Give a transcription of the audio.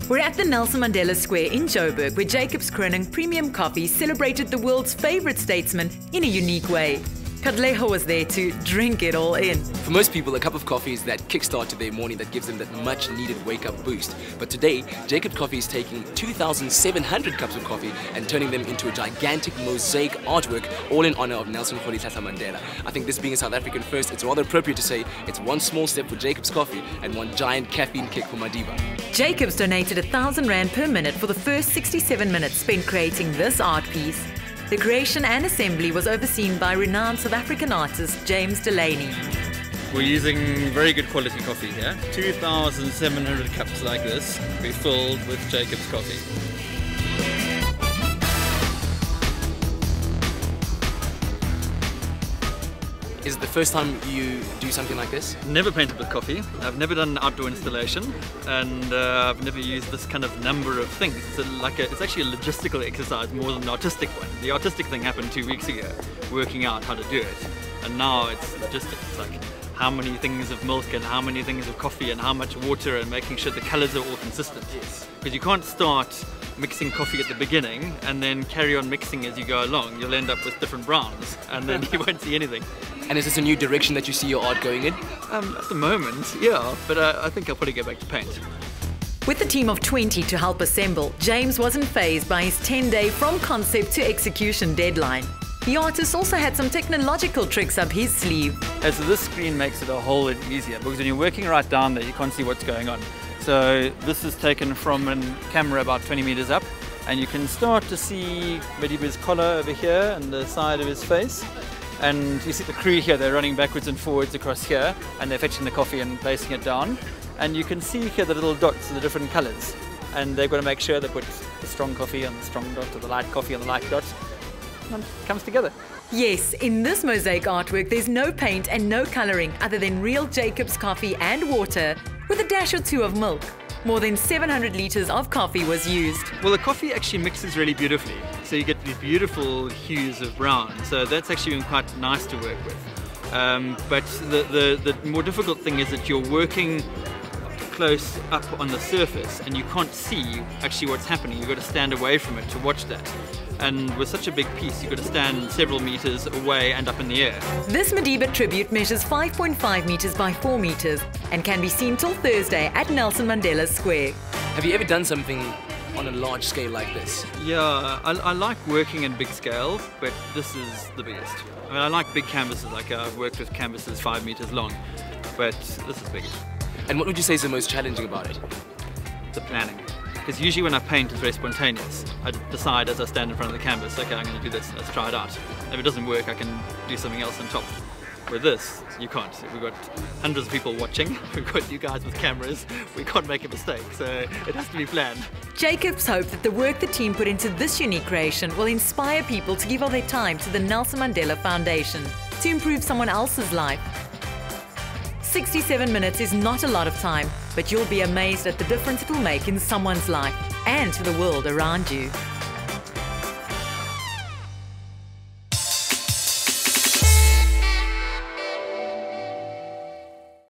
We're at the Nelson Mandela Square in Joburg, where Jacobs Kroning Premium Coffee celebrated the world's favorite statesman in a unique way. Kadleho was there to drink it all in. For most people, a cup of coffee is that kickstart to their morning that gives them that much needed wake-up boost. But today, Jacobs Coffee is taking 2,700 cups of coffee and turning them into a gigantic mosaic artwork, all in honor of Nelson Mandela. I think this being a South African first, it's rather appropriate to say it's one small step for Jacobs Coffee and one giant caffeine kick for Madiba. Jacobs donated R1,000 per minute for the first 67 minutes spent creating this art piece. The creation and assembly was overseen by renowned South African artist James Delaney. We're using very good quality coffee here. 2,700 cups like this we filled with Jacobs coffee. Is it the first time you do something like this? Never painted with coffee. I've never done an outdoor installation, and I've never used this kind of number of things. It's actually a logistical exercise more than an artistic one. The artistic thing happened 2 weeks ago, working out how to do it, and now it's logistics. It's like how many things of milk and how many things of coffee and how much water, and making sure the colors are all consistent. Yes. Because you can't start mixing coffee at the beginning and then carry on mixing as you go along. You'll end up with different browns and then you won't see anything. And is this a new direction that you see your art going in? At the moment, yeah, but I think I'll probably go back to paint. With a team of 20 to help assemble, James wasn't fazed by his 10-day from concept to execution deadline. The artist also had some technological tricks up his sleeve. So this screen makes it a whole lot easier, because when you're working right down there, you can't see what's going on. So this is taken from a camera about 20 meters up, and you can start to see Madiba's collar over here and the side of his face. And you see the crew here, they're running backwards and forwards across here, and they're fetching the coffee and placing it down. And you can see here the little dots of the different colors. And they've got to make sure they put the strong coffee on the strong dot, or the light coffee on the light dot. And it comes together. Yes, in this mosaic artwork, there's no paint and no coloring other than real Jacobs coffee and water, with a dash or two of milk. More than 700 liters of coffee was used. Well, the coffee actually mixes really beautifully. So you get these beautiful hues of brown. So that's actually been quite nice to work with. But the more difficult thing is that you're working close up on the surface and you can't see actually what's happening. You've got to stand away from it to watch that. And with such a big piece, you've got to stand several meters away and up in the air. This Madiba tribute measures 5.5 meters by 4 meters and can be seen till Thursday at Nelson Mandela Square. Have you ever done something on a large scale like this? Yeah, I like working in big scale, but this is the biggest. I mean, I like big canvases, like I've worked with canvases 5 meters long, but this is big. And what would you say is the most challenging about it? The planning. Because usually when I paint, it's very spontaneous. I decide as I stand in front of the canvas, okay, I'm going to do this, let's try it out. If it doesn't work, I can do something else on top. With this, you can't. We've got hundreds of people watching, we've got you guys with cameras, we can't make a mistake, so it has to be planned. Jacobs hoped that the work the team put into this unique creation will inspire people to give all their time to the Nelson Mandela Foundation to improve someone else's life. 67 minutes is not a lot of time, but you'll be amazed at the difference it will make in someone's life and to the world around you.